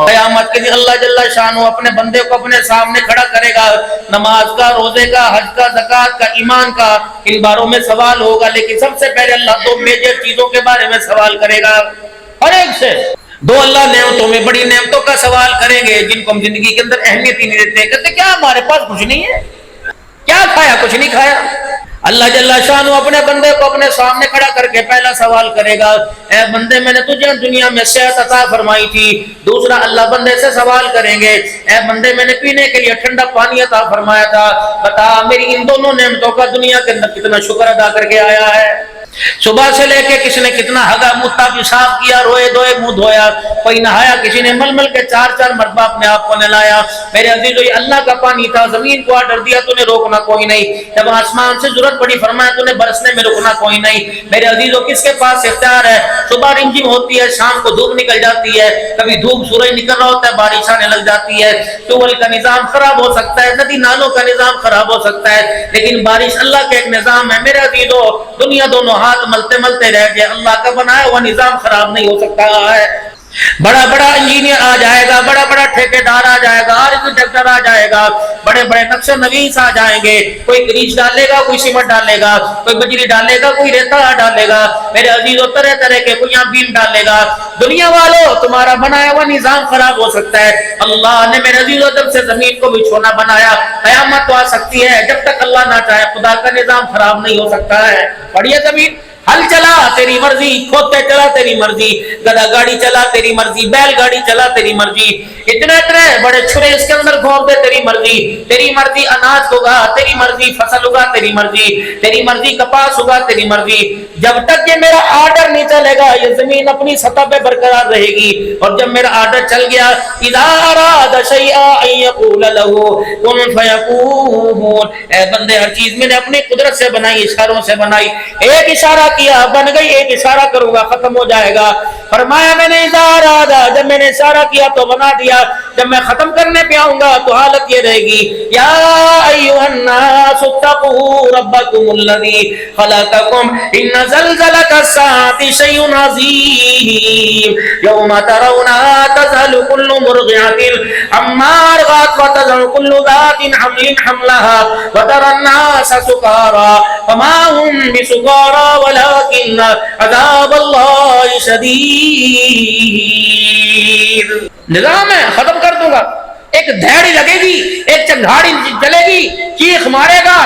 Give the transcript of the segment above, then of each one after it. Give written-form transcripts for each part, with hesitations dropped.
قیامت کے دن اللہ جل شانہ اپنے بندے کو اپنے سامنے کھڑا کرے گا، نماز کا، روزے کا، حج کا، زکوٰۃ کا، ایمان کا، ان باروں میں سوال ہوگا، لیکن سب سے پہلے اللہ دو میجر چیزوں کے بارے میں سوال کرے گا، ہر ایک سے دو اللہ نعمتوں میں بڑی نعمتوں کا سوال کریں گے جن کو ہم زندگی کے اندر اہمیت ہی نہیں دیتے، کہتے کیا ہمارے پاس کچھ نہیں ہے، کیا کھایا؟ کچھ نہیں کھایا۔ اللہ جل شانہ اپنے بندے کو اپنے سامنے کھڑا کر کے پہلا سوال کرے گا، اے بندے میں نے تجھے دنیا میں صحت عطا فرمائی تھی۔ دوسرا اللہ بندے سے سوال کریں گے، اے بندے میں نے پینے کے لیے ٹھنڈا پانی عطا فرمایا تھا، بتا میری ان دونوں نعمتوں کا دنیا کے اندر کتنا شکر ادا کر کے آیا ہے۔ صبح سے لے کے کسی نے کتنا ہگا متا پیشاب کیا، روئے دھوئے منہ دھویا، کوئی نہایا، کسی نے مل مل کے چار چار مرتبہ اپنے آپ کو نہلایا۔ میرے عزیزو یہ اللہ کا پانی تھا، زمین کو آرڈر دیا تو نے روکنا کوئی نہیں، جب آسمان سے ضرورت پڑی فرمایا تو نے برسنے میں رکنا کوئی نہیں۔ میرے عزیزو کس کے پاس اختیار ہے؟ صبح رمجھم ہوتی ہے، شام کو دھوپ نکل جاتی ہے، کبھی دھوپ سورج نکل رہا ہوتا ہے، بارش آنے لگ جاتی ہے، ٹیوبویل کا نظام خراب ہو سکتا ہے، ندی نالوں کا نظام خراب ہو سکتا ہے، لیکن بارش اللہ کا ایک نظام ہے۔ میرے عزیزو دنیا دونوں ہاتھ ملتے ملتے رہ جائے، اللہ کا بنایا ہوا نظام خراب نہیں ہو سکتا ہے۔ بڑا بڑا انجینئر آ جائے گا، بڑا بڑا ٹھیکیدار آ جائے گا، آرکیٹیکٹر آ جائے گا، بڑے بڑے نقشہ نویس آ جائیں گے، کوئی گریج ڈالے گا، کوئی سیمنٹ ڈالے گا، کوئی بجری ڈالے گا، کوئی ریتا ڈالے گا، میرے عزیزو طرح طرح کے کوئی یہاں بیم ڈالے گا۔ دنیا والوں تمہارا بنایا ہوا نظام خراب ہو سکتا ہے، اللہ نے میرے عزیزو جب سے زمین کو بچھونا بنایا، قیامت تو آ سکتی ہے، جب تک اللہ نہ چاہے خدا کا نظام خراب نہیں ہو سکتا ہے۔ پڑھیے زمین، ہل چلا تیری مرضی، کھوتے چلا تیری مرضی، گدا گاڑی چلا تیری مرضی، بیل گاڑی چلا تیری مرضی، اتنے اتنے بڑے چھرے اس کے اندر گھوم دے تیری مرضی، تیری مرضی اناج ہوگا، تیری مرضی فصل ہوگا، تیری مرضی، تیری مرضی کپاس ہوگا، تیری مرضی۔ جب تک یہ میرا آرڈر نہیں چلے گا یہ زمین اپنی سطح پہ برقرار رہے گی، اور جب میرا آرڈر چل گیا، اذا اراد شیئا ان یقول له کن فیکون، اے بندے ہر چیز میں نے اپنی قدرت سے بنائی، اشاروں سے بنائی، ایک اشارہ کیا بن گئی، ایک اشارہ کروں گا ختم ہو جائے گا۔ فرمایا میں نے اذا ارادہ، جب میں نے اشارہ کیا تو بنا دیا، جب میں ختم کرنے پہ آؤں گا تو حالت یہ رہے گی، یا ایھا الناس اتقوا ربکم الذی خلقکم ان زلزلۃ الساعۃ شیء عظیم یوم ترونها تذهل كل مرضعۃ عما ارضعت وتضع كل ذات حمل حملها وترى الناس سکارى وما هم بسکارى ولكن عذاب اللہ شدید۔ نظام ہے، ختم کر دوں گا، ایک دھیڑی لگے گی، ایک چنگھاڑی چلے گی، چیخ مارے گا،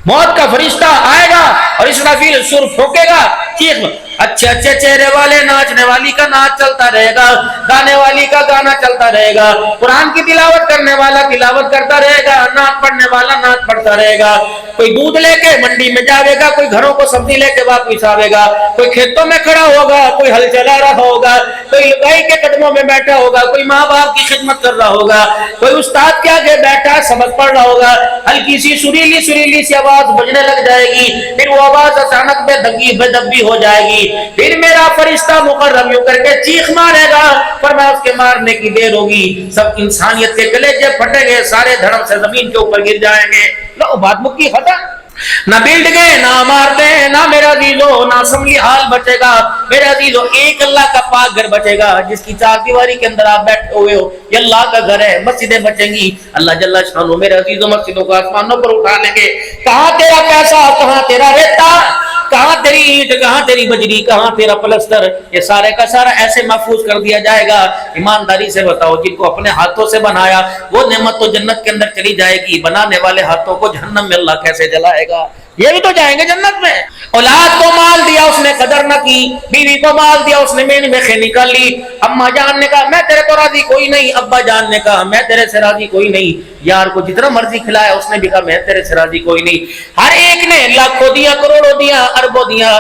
موت کا فرشتہ آئے گا اور اسرافیل سر پھونکے گا، چیخ، اچھے اچھے چہرے والے ناچنے والی کا ناچ چلتا رہے گا، گانے والی کا گانا چلتا رہے گا، قرآن کی تلاوت کرنے والا تلاوت کرتا رہے گا، نعت پڑھنے والا نعت پڑھتا رہے گا، کوئی دودھ لے کے منڈی میں جاوے گا، کوئی گھروں کو سبزی لے کے واپس آوے گا، کوئی کھیتوں میں کھڑا ہوگا، کوئی ہل چلا رہا ہوگا، کوئی لگائی کے قدموں میں بیٹھا ہوگا، کوئی ماں باپ کی خدمت کر رہا ہوگا، کوئی استاد کے آگے بیٹھا سبق پڑھ رہا ہوگا، ہلکی سی سریلی سریلی سی آواز بجنے لگ جائے گی، پھر وہ آواز اچانک بے دبی ہو جائے گی، پھر میرا فرشتہ مقرب یوں کر کے چیخ مارے گا، پر میں اس کے مارنے کی دیر ہوگی، سب انسانیت کے کلیجے پھٹیں گے، سارے دھڑم سے زمین کے اوپر گر جائیں گے، لو بات مکی ختم۔ نہ بلڈ گئے، نہ عمارتیں ہیں، نہ میرا عزیزو نہ اسمبلی ہال بچے گا، میرے عزیزو ایک اللہ کا پاک گھر بچے گا، جس کی چار دیواری کے اندر آپ بیٹھے ہوئے ہو، یہ اللہ کا گھر ہے، مسجدیں بچیں گی، اللہ جل شانہ میرے عزیزو مسجدوں کو آسمانوں پر اٹھا لیں گے، کہاں تیرا پیسہ، کہاں تیرا ریتا، کہاں تیری اینٹ، کہاں تیری بجری، کہاں تیرا پلستر، یہ سارے کا سارا ایسے محفوظ کر دیا جائے گا۔ ایمانداری سے بتاؤ، جن کو اپنے ہاتھوں سے بنایا وہ نعمت تو جنت کے اندر چلی جائے گی، بنانے والے ہاتھوں کو جہنم میں اللہ کیسے جلائے گا؟ یہ بھی تو جائیں گے جنت میں۔ اولاد کو مال دیا اس نے قدر نہ کی، بیوی کو مال دیا اس نے مین میں خیر نکال لی، اماں جان نے کہا میں تیرے کو راضی کوئی نہیں، ابا جان نے کہا میں تیرے سے راضی کوئی نہیں، یار کو جتنا مرضی کھلایا اس نے بھی کہا میں تیرے سے راضی کوئی نہیں، ہر ایک نے لاکھوں دیا، کروڑوں دیا، اربوں دیا،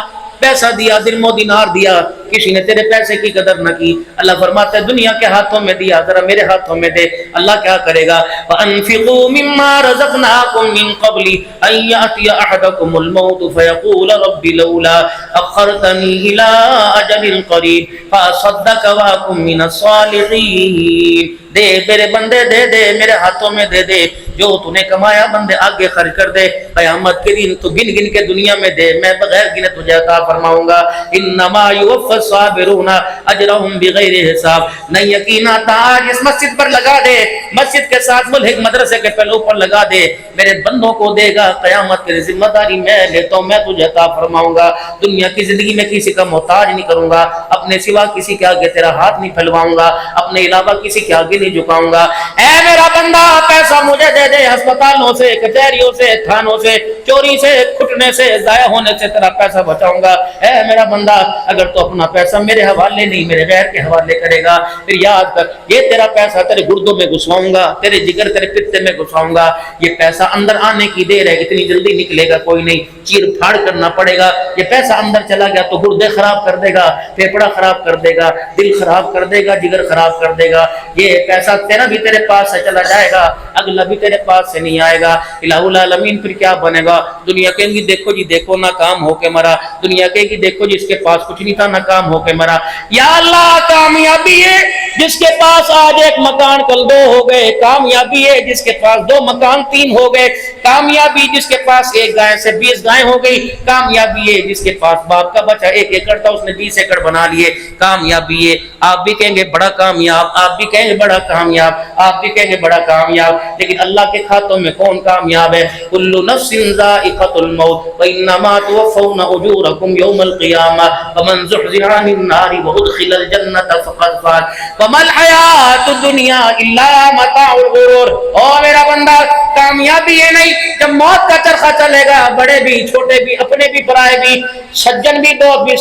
پیسہ دیا، درم دینار دیا، کسی نے تیرے پیسے کی قدر نہ کی۔ اللہ فرماتا ہے دنیا کے ہاتھوں میں دیا، ذرا میرے ہاتھوں میں دے۔ اللہ کیا کرے گا؟ وَأَنفِقُوا مِمَّا رَزَقْنَاكُم مِّن قَبْلِ أَن يَأْتِيَ أَحَدَكُمُ الْمَوْتُ فَيَقُولَ رَبِّ لَوْلَا أَخَّرْتَنِي إِلَىٰ أَجَلٍ قَرِيبٍ فَأَصَّدَّقَ وَأَكُن مِّنَ الصَّالِحِينَ۔ دے میرے بندے، دے دے میرے ہاتھوں میں دے دے، جو تو نے کمایا بندے آگے خرچ کر دے، قیامت کے دن تو گن گن کے دنیا میں دے، میں بغیر گنے تجھے عطا فرماؤں گا۔ انما یوفی والصابرون اجرهم بغیر حساب. نہیں یقین آتا آج اس مسجد پر لگا دے, مسجد کے ساتھ ملحق مدرسے کے پہلو پر لگا دے, میرے بندوں کو دے گا, قیامت کی ذمہ داری میں لیتا ہوں, میں تجھے عطا فرماؤں گا. دنیا کی زندگی میں کسی کا محتاج نہیں کروں گا, اپنے سوا کسی کے آگے تیرا ہاتھ نہیں پھیلواؤں گا, اپنے علاوہ کسی کے آگے نہیں جھکاؤں گا. اے میرا بندہ پیسہ مجھے دے دے, ہسپتالوں سے, کچہریوں سے, تھانوں سے, چوری سے, کھٹنے سے, ضائع ہونے سے تیرا پیسہ بچاؤں گا. اے میرا بندہ اگر تو اپنا پیسہ میرے حوالے نہیں میرے غیر کے حوالے کرے گا, پھر یاد کر یہ تیرا پیسہ تیرے گردوں میں گھسواؤں گا, تیرے جگر تیرے پتے میں گھسواؤں گا. یہ پیسہ اندر آنے کی دیر ہے, اتنی جلدی نکلے گا کوئی نہیں, چیر پھاڑ کرنا پڑے گا. یہ پیسہ اندر چلا گیا تو گردے خراب کر دے گا, پھیپڑا خراب کر دے گا, دل خراب کر دے گا, جگر خراب کر دے گا. یہ پیسہ تیرا بھی تیرے پاس سے چلا جائے گا, اگلا بھی تیرے پاس سے نہیں آئے گا. الہ العالمین پھر کیا بنے گا؟ دنیا کہیں گی دیکھو جی دیکھو ناکام ہو کے مرا, دنیا کہیں گی دیکھو جی اس کے پاس کچھ نہیں تھا ناکام ہو کے مرا. یا اللہ کامیابی ہے جس کے پاس آج ایک مکان کل دو ہو گئے, کامیابی ہے جس کے پاس دو مکان تین ہو گئے, کامیابی جس کے پاس ایک گائے سے 20 گائیں ہو گئی, کامیابی ہے جس کے پاس باپ کا بچہ 1 ایکڑ تھا اس نے 20 ایکڑ بنا لیے, کامیابی ہے. آپ بھی کہیں گے بڑا کامیاب, آپ بھی کہیں گے بڑا کامیاب, آپ بھی کہیں گے بڑا کامیاب, لیکن اللہ کے ہاتھوں میں کون کامیاب ہے؟ کل نفس ذائقۃ الموت وانما توفون اجورکم یوم القیامہ فمن زحزح عن النار وادخل الجنۃ فقد فاز وما الحیاۃ الدنیا الا متاع الغرور. او میرا بندہ کامیابی ہے نہیں جب موت کا چرخہ چلے گا, بڑے بھی چھوٹے بھی اپنے بھی پرائے بھی, سجن بھی دوست بھی,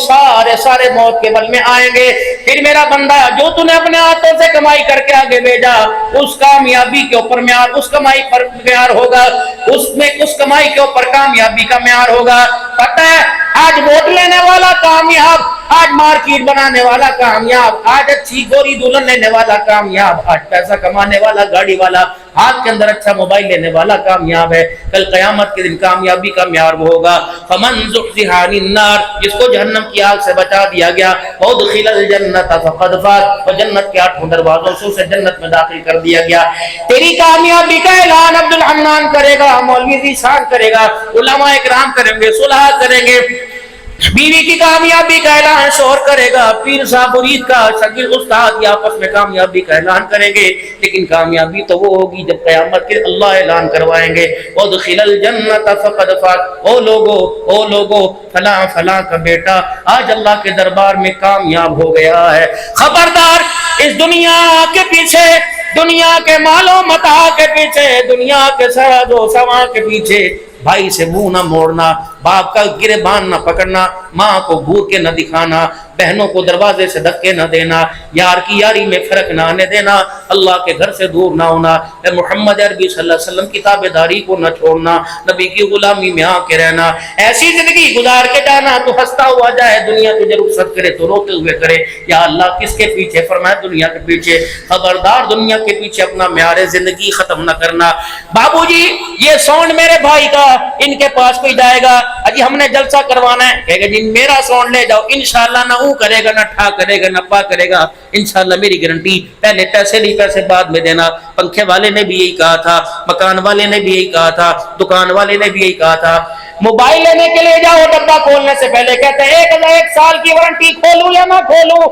سارے موت کے بل میں آئیں گے. پھر میرا بندہ جو تو نے اپنے ہاتھوں سے کمائی کر کے آگے بھیجا اس کامیابی کے اوپر معیار, اس کمائی پر معیار ہوگا, اس کمائی کے اوپر کامیابی کا معیار ہوگا. پتہ ہے آج ووٹ لینے والا کامیاب, آج مارکیٹ بنانے والا کامیاب, آج اچھی گوری دلہن لینے والا کامیاب, آج پیسہ کمانے والا گاڑی والا, ہاتھ کے اندر اچھا موبائل لینے والا کامیاب ہے. کل قیامت کے دن کامیابی کا معیار وہ ہوگا فمن زحزح عن النار, جس کو جہنم کی آگ سے بچا دیا گیا, وادخل الجنۃ فقد فاز, اور جنت کے 8 دروازوں سے اسے جنت میں داخل کر دیا گیا. تیری کامیابی کا اعلان عبد الحنان کرے گا, مولوی ذیشان کرے گا, علماء اکرام کریں گے, صلحاء کریں گے, بیوی کی کامیابی کا اعلان شوہر کرے گا, پیر صاحب مرید کا شاگرد استاد یا آپس میں کامیابی کا اعلان کریں گے. لیکن کامیابی تو وہ ہوگی جب قیامت کے اللہ اعلان کروائیں گے وادخل الجنۃ فقد فاز. او لوگو فلاں فلاں کا بیٹا آج اللہ کے دربار میں کامیاب ہو گیا ہے. خبردار اس دنیا کے پیچھے, دنیا کے مال و متاع کے پیچھے, دنیا کے سرد و سما کے پیچھے بھائی سے منہ نہ موڑنا, باپ کا گریبان نہ پکڑنا, ماں کو گھور کے نہ دکھانا, بہنوں کو دروازے سے دھکے نہ دینا, یار کی یاری میں فرق نہ آنے دینا, اللہ کے گھر سے دور نہ ہونا, محمد عربی صلی اللہ علیہ وسلم کی تابعداری کو نہ چھوڑنا, نبی کی غلامی میں آ کے رہنا. ایسی زندگی گزار کے جانا تو ہنستا ہوا جائے, دنیا تجھے رخصت کرے تو روتے ہوئے کرے. یا اللہ کس کے پیچھے؟ فرمایا دنیا کے پیچھے. خبردار دنیا کے پیچھے اپنا معیار زندگی ختم نہ کرنا. بابو جی یہ ساؤنڈ میرے بھائی کا, ان کے پاس کوئی جائے گا اجی ہم نے جلسہ کروانا ہے, کہے گا جی میرا ساؤنڈ لے جاؤ, انشاءاللہ نہ او کرے گا, نہ ٹھا کرے گا, نہ پا کرے گا, انشاءاللہ میری گارنٹی. پہلے پیسے نہیں, پیسے بعد میں دینا. پنکھے والے نے بھی یہی کہا تھا, مکان والے نے بھی یہی کہا تھا, دکان والے نے بھی یہی کہا تھا. موبائل لینے کے لیے جاؤ, ڈبہ کھولنے سے پہلے کہتے ہیں 1 سال کی وارنٹی, کھولوں یا نہ کھولوں.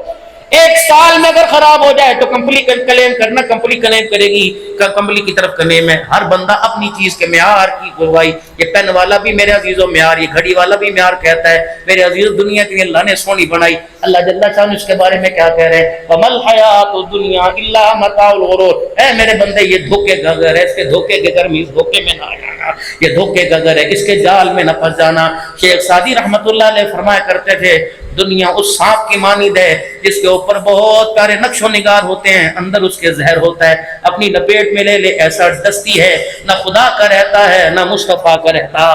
1 سال میں اگر خراب ہو جائے تو کمپنی کلیم کرنا, کمپنی کلیم کرے گی, کمپنی کی طرف کلیم ہے. ہر بندہ اپنی چیز کے معیار کی گواہی. یہ پین والا بھی میرے عزیزوں معیار, یہ گھڑی والا بھی معیار کہتا ہے. میرے عزیز دنیا کی اللہ نے سونی بنائی. اللہ جل شان اس کے بارے میں کیا کہہ رہے ہیں؟ وَمَا الْحَيَاةُ الدُّنْيَا إِلَّا مَتَاعُ الْغُرُورِ. اے میرے بندے یہ دھوکے کا گھر ہے, اس کے دھوکے کے گھر میں اس دھوکے میں نہ آ جانا, یہ دھوکے کا گھر ہے, اس کے جال میں نہ پھنس جانا. شیخ سعدی رحمت اللہ علیہ فرمایا کرتے تھے دنیا اس سانپ کی مانند ہے جس کے اوپر بہت پیارے نقش و نگار ہوتے ہیں, اندر اس کے زہر ہوتا ہے, اپنی لپیٹ میں لے لے ایسا دستی ہے, نہ خدا کا رہتا ہے نہ مصطفیٰ کا رہتا.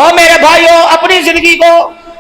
اور میرے بھائیوں اپنی زندگی کو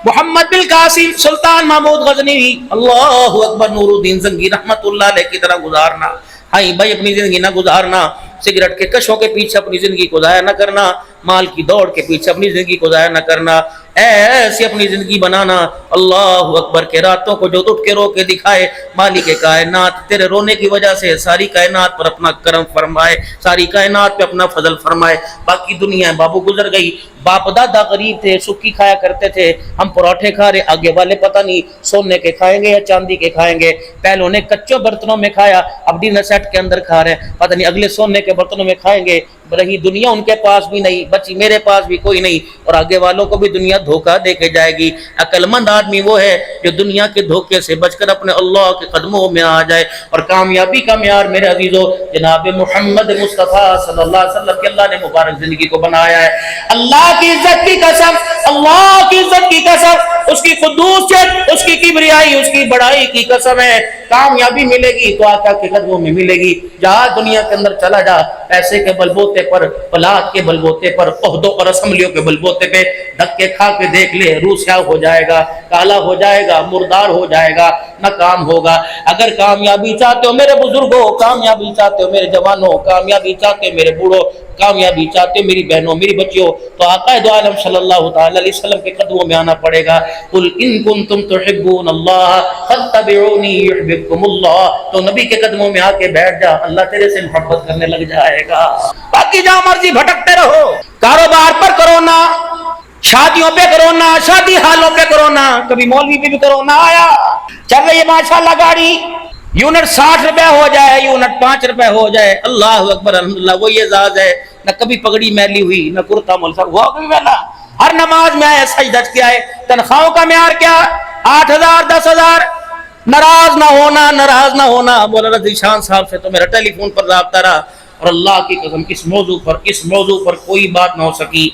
محمد بن قاسم سلطان محمود غزنوی اللہ اکبر نور الدین زنگی رحمت اللہ علیہ کی طرح گزارنا. ہاں بھائی اپنی زندگی نہ گزارنا, سگریٹ کے کشوں کے پیچھے اپنی زندگی کو ضائع نہ کرنا, مال کی دوڑ کے پیچھے اپنی زندگی کو ضائع نہ کرنا. ایسی اپنی زندگی بنانا. اللہ اکبر کے راتوں کو جو اٹھ کے رو کے دکھائے. مالک کائنات تیرے رونے کی وجہ سے ساری کائنات پر اپنا کرم فرمائے, ساری کائنات پہ اپنا فضل فرمائے. باقی دنیا بابو گزر گئی, باپ دادا غریب تھے, سکی کھایا کرتے تھے, ہم پراٹھے کھا رہے, آگے والے پتہ نہیں سونے کے کھائیں گے یا چاندی کے کھائیں گے. پہلوں نے کچے برتنوں میں کھایا, اب ڈنر سیٹ کے اندر کھا رہے ہیں, پتہ نہیں اگلے سونے کے برتنوں میں کھائیں گے. رہی دنیا ان کے پاس بھی نہیں بچی, میرے پاس بھی کوئی نہیں, اور آگے والوں کو بھی دنیا دھوکہ دے کے جائے گی. عقل مند آدمی وہ ہے جو دنیا کے دھوکے سے بچ کر اپنے اللہ کے قدموں میں آ جائے. اور کامیابی کا معیار میرے عزیزو جناب محمد مصطفیٰ صلی اللہ علیہ وسلم کے اللہ نے مبارک زندگی کو بنایا ہے. اللہ کی عزت کی قسم, اللہ کی عزت کی قسم, اس کی قدوسیت, اس کی کبریائی, اس کی بڑائی کی قسم ہے, کامیابی ملے گی تو آقا کے قدموں میں ملے گی. جہاں دنیا کے اندر چلا جا, پیسے کے بلبوتے پر, پلاد کے بلبوتے پر, عہدوں اور اسمبلیوں کے بلبوتے پہ دھکے کھا کے دیکھ لے, روح سیاہ ہو جائے گا, کالا ہو جائے گا, مردار ہو جائے گا, نہ کام ہوگا. اگر کامیابی چاہتے ہو میرے بزرگوں, کامیابی چاہتے ہو میرے جوانوں, کامیابی چاہتے ہو میرے بوڑھوں, کامیابی چاہتے ہو میری بہنوں میری بچیوں, تو آقا دو عالم صلی اللہ تعالی علیہ وسلم کے قدموں میں آنا پڑے گا. قل ان کنتم تحبون اللہ فاتبعونی یحببکم اللہ. تو نبی کے قدموں میں آ کے بیٹھ جا, اللہ تیرے سے محبت کرنے لگ جائے گا. باقی جہاں مرضی بھٹکتے رہو, کاروبار پر کرونا, شادیوں پہ کرونا, شادی حالوں پہ کرونا, کبھی مولوی پہ بھی کرونا آیا. چل رہی ہے ماشاءاللہ گاڑی, یونٹ 60 روپے ہو جائے, یونٹ 5 روپے ہو جائے, اللہ اکبر الحمدللہ, وہی اعزاز ہے. نہ کبھی پگڑی میلی ہوئی, نہ کرتا ملسا ہوا کبھی میلا, ہر نماز میں آئے سجدہ کیا ہے. تنخواہوں کا معیار کیا, 8,000 10,000. ناراض نہ ہونا, ناراض نہ ہونا. مولانا ذیشان صاحب سے تو میرا ٹیلی فون پر رابطہ رہا, اور اللہ کی قسم اس موضوع پر کوئی بات نہ ہو سکی.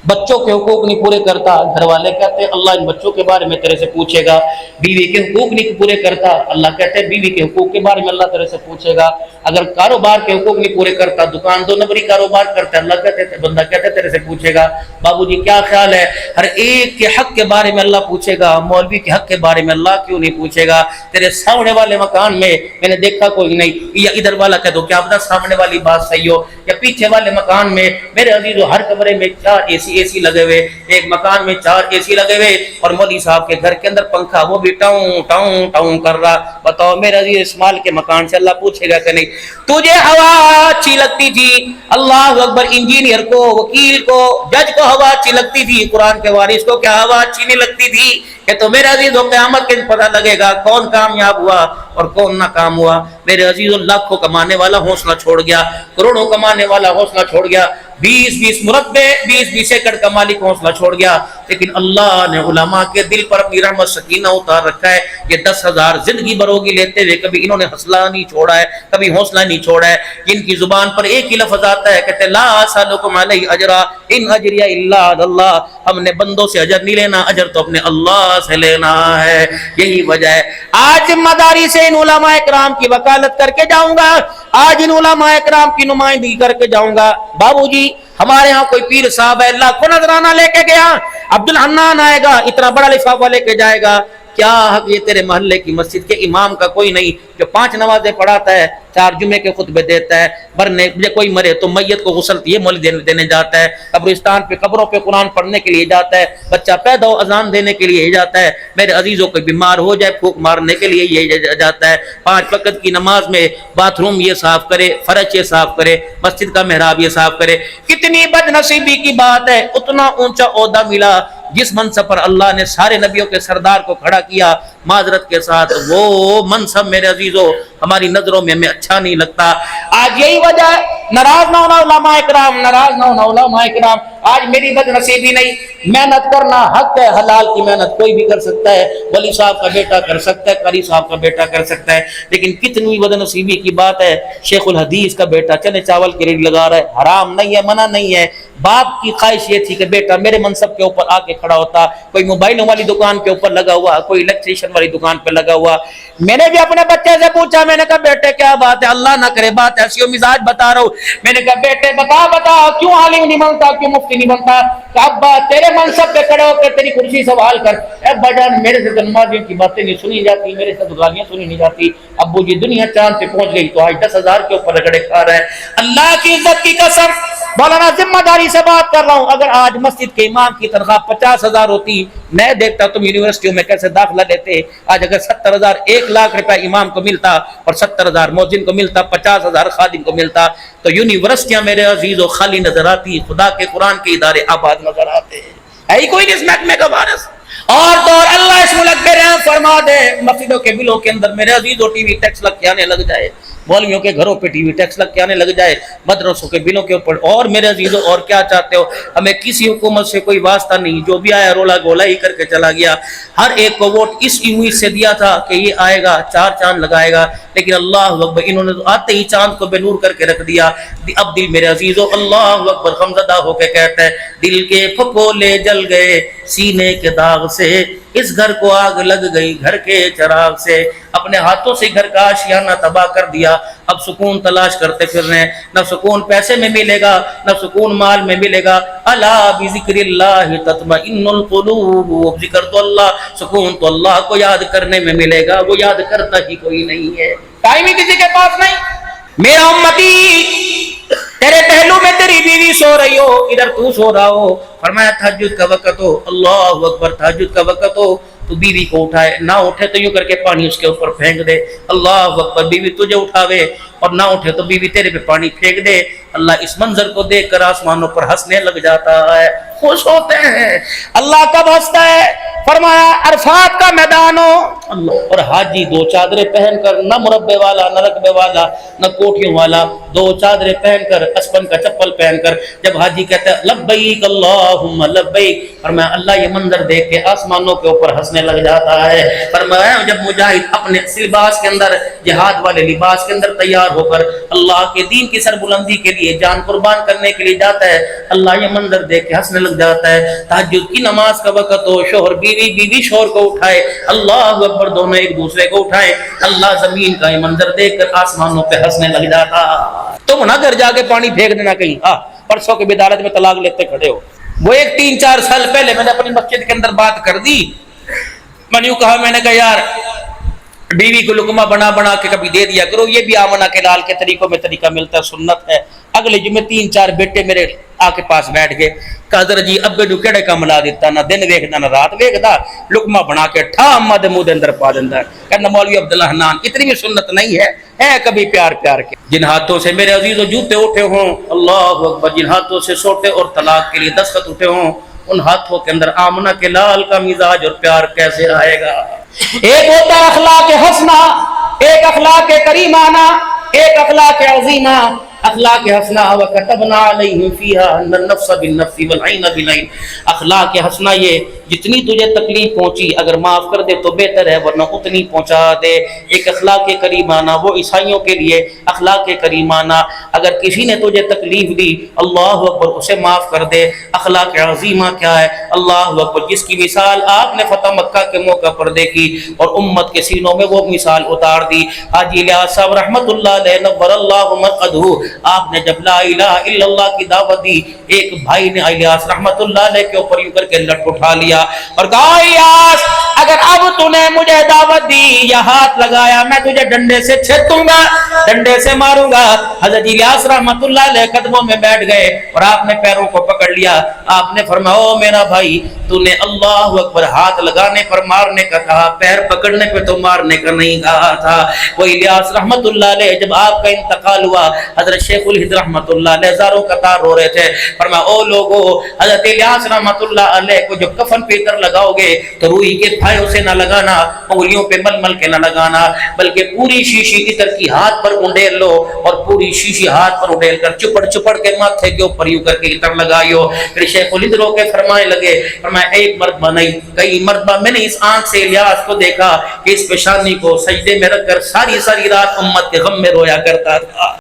بچوں کے حقوق نہیں پورے کرتا, گھر والے کہتے ہیں اللہ ان بچوں کے بارے میں تیرے سے پوچھے گا. بیوی کے حقوق نہیں پورے کرتا, اللہ کہتے ہیں بیوی کے حقوق کے بارے میں اللہ تیرے سے پوچھے گا. اگر کاروبار کے حقوق نہیں پورے کرتا, دکان 2 نمبری کاروبار کرتا ہے, اللہ کہتے ہیں بندہ کہتے ہیں تیرے سے پوچھے گا. بابو جی کیا خیال ہے, ہر ایک کے حق کے بارے میں اللہ پوچھے گا, مولوی کے حق کے بارے میں اللہ کیوں نہیں پوچھے گا. تیرے سامنے والے مکان میں نے دیکھا کوئی نہیں, یا ادھر والا کہہ دو کیا پتہ سامنے والی بات صحیح ہو, یا پیچھے والے مکان میں میرے عزیزو ہر کمرے میں 4 اے سی لگے ہوئے, ایک مکان میں 4 اے سی لگے ہوئے, اور مولوی صاحب کے گھر کے اندر پنکھا وہ بھی ٹاؤں ٹاؤں ٹاؤں کر رہا. بتاؤ میرے عزیز اسماعیل کے مکان سے اللہ پوچھے گا کہ نہیں تجھے ہوا اچھی لگتی تھی, اللہ اکبر, انجینئر کو, وکیل کو, جج کو ہوا اچھی لگتی تھی, قرآن کے وارث کو کیا ہوا اچھی نہیں لگتی تھی؟ کہ تو میرے عزیزوں قیامت کے دن پتہ لگے گا کون کامیاب ہوا اور کون ناکام ہوا. میرے عزیزوں لاکھوں کمانے والا حوصلہ چھوڑ گیا, کروڑوں کمانے والا حوصلہ چھوڑ گیا, 20 مرتبے 20 ایکڑ کا مالک حوصلہ چھوڑ گیا. لیکن اللہ نے علماء کے دل پر اپنی رحمت سکینہ اتار رکھا ہے. یہ 10,000 زندگی بروگی لیتے ہوئے کبھی انہوں نے حوصلہ نہیں چھوڑا ہے, کبھی حوصلہ نہیں چھوڑا ہے. جن کی زبان پر ایک ہی لفظ آتا ہے, کہتے لا اسألکم علیہ اجرا ان اجری الا علی اللہ, ہم نے بندوں سے اجر نہیں لینا, اجر تو اپنے اللہ سے لینا ہے. یہی وجہ ہے آج ذمہ داری سے ان علماء کرام کی وکالت کر کے جاؤں گا, آج ان علماء کرام کی نمائندگی کر کے جاؤں گا. بابو جی ہمارے ہاں کوئی پیر صاحب ہے, لاکھوں نذرانہ لے کے گیا, عبدالحنان آئے گا, اتنا بڑا لفافہ لے کے جائے گا. کیا حق یہ تیرے محلے کی مسجد کے امام کا کوئی نہیں جو 5 نمازیں پڑھاتا ہے, 4 جمعے کے خطبے دیتا ہے, مرنے کوئی مرے تو میت کو غسل یہ مول دینے جاتا ہے, قبرستان پہ قبروں پہ قرآن پڑھنے کے لیے جاتا ہے, بچہ پیدا ہو اذان دینے کے لیے جاتا ہے, میرے عزیزوں کوئی بیمار ہو جائے پھونک مارنے کے لیے یہ جاتا ہے, 5 وقت کی نماز میں باتھ روم یہ صاف کرے, فرش یہ صاف کرے, مسجد کا محراب یہ صاف کرے. کتنی بد نصیبی کی بات ہے, اتنا اونچا عہدہ ملا جس منصب پر اللہ نے سارے نبیوں کے سردار کو کھڑا کیا, معذرت کے ساتھ وہ منصب میرے عزیزوں ہماری نظروں میں ہمیں اچھا نہیں لگتا. آج یہی وجہ ہے, ناراض نہ ہونا علماء کرام, ناراض نہ ہونا علماء کرام. آج میری بد نصیبی نہیں, محنت کرنا حق ہے, حلال کی محنت کوئی بھی کر سکتا ہے, ولی صاحب کا بیٹا کر سکتا ہے, قاری صاحب کا بیٹا کر سکتا ہے. لیکن کتنی بد نصیبی کی بات ہے, شیخ الحدیث کا بیٹا چنے چاول کی ریڑھی لگا رہا ہے, حرام نہیں ہے, منع نہیں ہے. باپ کی خواہش یہ تھی کہ بیٹا میرے منصب کے اوپر آ کے کھڑا ہوتا, کوئی موبائلوں والی دکان کے اوپر لگا ہوا, کوئی الیکٹریشین والی دکان پہ لگا ہوا. میں نے بھی اپنے بچے سے پوچھا, میں نے کہا بیٹے کیا بات ہے, اللہ نہ کرے بات ایسی ہو, مزاج بتا رہا ہوں. میں نے کہا بیٹے بتا کیوں عالم نہیں بنتا, کیوں مفتی نہیں بنتا؟ کہ ابا تیرے منصب پہ کھڑے ہو کے تیری کرسی سوال کر. ابا جان میرے سے نمازیوں کی باتیں نہیں سنی جاتی, میرے سے گالیاں سنی نہیں جاتی. ابو جی دنیا چاند پہ پہنچ گئی تو آج 10,000 کے اوپر رگڑے کھا رہا ہے. اللہ کی عزت کی قسم, مولانا ذمہ داری سے بات کر رہا ہوں، اگر آج مسجد کے امام کی تنخواہ 50,000 ہوتی، میں دیکھتا تم یونیورسٹیوں میں کیسے داخلہ لیتے، آج اگر 70,000 1 لاکھ روپے امام کو ملتا اور 70,000 مؤذن کو ملتا، 50,000 خادم کو ملتا، تو یونیورسٹیاں میرے عزیزو خالی نظر آتی، خدا کے قرآن کے ادارے آباد نظر آتے ہیں۔ ہے ہی کوئی اس محکمے کا وارث؟ اور تو اور اللہ اس ملک میں رحم فرما دے، مسجدوں کے بلوں کے اندر میرے عزیزو ٹی وی ٹیکس لگ کے آنے لگ جائے، مولویوں کے گھروں پہ ٹی وی ٹیکس لگ کے آنے لگ جائے، مدرسوں کے بلوں کے اوپر، اور میرے عزیزو اور کیا چاہتے ہو؟ ہمیں کسی حکومت سے کوئی واسطہ نہیں، جو بھی آیا رولا گولا ہی کر کے چلا گیا۔ ہر ایک کو ووٹ اس امید سے دیا تھا کہ یہ آئے گا 4 چاند لگائے گا، لیکن اللہ اکبر، انہوں نے آتے ہی چاند کو بے نور کر کے رکھ دیا۔ اب دل میرے عزیزو اللہ اکبر غمزدہ ہو کے کہتا ہے، دل کے پھپھولے جل گئے سینے کے داغ سے، اس گھر کو آگ لگ گئی گھر کے چراغ سے، اپنے ہاتھوں سے گھر کا آشیانہ تباہ کر دیا۔ اب سکون تلاش کرتے پھر رہے ہیں، نہ سکون پیسے میں ملے گا، نہ سکون مال میں ملے گا۔ الا بذکر اللہ تطمئن القلوب، ذکر تو اللہ، سکون تو اللہ کو یاد کرنے میں ملے گا، وہ یاد کرتا ہی کوئی نہیں ہے، ٹائم ہی کسی کے پاس نہیں۔ میرا امتی، تیرے پہلو میں تیری بیوی سو رہی ہو، ادھر تو سو رہا ہو، فرمایا تہجد کا وقت ہو، اللہ اکبر، تہجد کا وقت ہو تو بیوی کو اٹھائے، نہ اٹھے تو یوں کر کے پانی اس کے اوپر پھینک دے، اللہ اکبر، بیوی تجھے اٹھاوے اور نہ اٹھے تو بیوی تیرے پہ پانی پھینک دے۔ اللہ اس منظر کو دیکھ کر آسمانوں پر ہنسنے لگ جاتا ہے، خوش ہوتے ہیں۔ اللہ کب ہنستا ہے؟ فرمایا عرفات کا میدان ہو، اللہ، اور حاجی 2 چادریں پہن کر، نہ مربے والا، نہ رقبے والا، نہ کوٹھیوں والا، 2 چادریں پہن کر، اسپن کا چپل پہن کر، جب حاجی کہتا ہے لبیک اللہم لبیک، فرمایا اللہ یہ منظر دیکھ کے آسمانوں کے اوپر ہنسنے لگ جاتا ہے۔ فرمایا جب مجاہد اپنے لباس کے اندر، جہاد والے لباس کے اندر تیار ہو کر اللہ کے دین کی سربلندی کے لیے جان قربان کرنے کے لیے جاتا ہے، اللہ یہ منظر دیکھ کے ہنسنے لگ جاتا ہے۔ تہجد کی نماز کا وقت ہو، شوہر بیوی شوہر کو اٹھائے، اللہ اکبر، دونوں ایک دوسرے کو اٹھائے، اللہ زمین کا یہ منظر دیکھ کر آسمانوں پہ ہنسنے لگ جاتا۔ تم نہ گھر جا کے پانی پھینک دینا کہیں، پرسوں کے بدارت میں طلاق لیتے کھڑے ہو۔ وہ ایک 3-4 سال پہلے میں نے اپنی مسجد کے اندر بات کر دی، میں نے کہا، میں نے کہا یار بیوی کو لقمہ بنا کے کبھی دے دیا کرو، یہ بھی آمنہ کے لال کے طریقوں میں طریقہ ملتا ہے، سنت ہے۔ اگلے جمعے 3-4 بیٹے میرے آ کے پاس بیٹھ گئے، کہا حضرت جی ابے جو کیڑے کام لا دیتا، نہ دن ویکھدا نہ رات ویکھدا، لقمہ بنا کے ٹھا اما دے منہ دے اندر پا دیندا ہے۔ کہنا مولوی عبداللہ حنان اتنی بھی سنت نہیں ہے کبھی پیار کے۔ جن ہاتھوں سے میرے عزیزو جوتے اٹھے ہوں، اللہ اکبر، جن ہاتھوں سے سوٹے اور طلاق کے لیے دستخط اٹھے ہوں، ان ہاتھوں کے اندر آمنہ کے لال کا مزاج اور پیار کیسے آئے گا؟ ایک ہوتا ہے اخلاق حسنہ، ایک اخلاق کریمانہ، ایک اخلاق عظیمہ۔ اخلاق حسنہ وَكَتَبْنَا عَلَيْهِمْ فِيهَا أَنَّ النَّفْسَ بِالنَّفْسِ وَالْعَيْنَ بِالْعَيْنِ۔ اخلاق حسنہ یہ جتنی تجھے تکلیف پہنچی اگر معاف کر دے تو بہتر ہے، ورنہ اتنی پہنچا دے۔ ایک اخلاق کریمانہ، وہ عیسائیوں کے لیے اخلاق کریمانہ، اگر کسی نے تجھے تکلیف دی اللہ اکبر اسے معاف کر دے۔ اخلاق عظیمہ کیا ہے؟ اللہ اکبر، جس کی مثال آپ نے فتح مکہ کے موقع پر دیکھی اور امت کے سینوں میں وہ مثال اتار دی۔ حاجی الیاس صاحب رحمت اللہ علیہ نور اللہ مرقدہ، آپ نے جب لا الہ الا اللہ کی دعوت دی، ایک بھائی نے الیاس رحمت اللہ علیہ کے اوپر یوں کر کے لٹ اٹھا لیا اور کہا الیاس اگر اب تو نے مجھے دعوت دی یا ہاتھ لگایا میں تجھے ڈنڈے سے چھیتوں گا، ڈنڈے سے ماروں گا۔ حضرت الیاس رحمت اللہ علیہ قدموں میں بیٹھ گئے اور آپ نے پیروں کو پکڑ لیا۔ آپ نے فرمایا او میرا بھائی، تو نے اللہ اکبر ہاتھ لگانے پر مارنے کا کہا، پیر پکڑنے پہ تو مارنے کا نہیں کہا تھا۔ وہ الیاس رحمت اللہ علیہ جب آپ کا انتقال ہوا، حضرت شیخ الہند رحمت اللہ علیہ زاروں قطار رو رہے تھے۔ فرمایا او لوگو، حضرت الیاس رحمت اللہ علیہ کو جب کفن پہ کر لگاؤ گے تو روئی کے پھائیوں سے نہ لگانا، انگلیوں پہ مل مل کے نہ لگانا، بلکہ پوری شیشی عطر کی ہاتھ پر انڈیل لو اور پوری شیشی ہاتھ پر انڈیل کر چپڑ چپڑ کے ماتھے کے اوپر یوں کر کے عطر لگائیو۔ پھر شیخ الہند رو کے فرمانے لگے، فرمایا ایک مرتبہ نہیں کئی مرتبہ میں نے اس آنکھ سے الیاس کو دیکھا کہ اس پیشانی کو سجدے میں رکھ کر ساری رات امت کے غم میں رویا کرتا تھا۔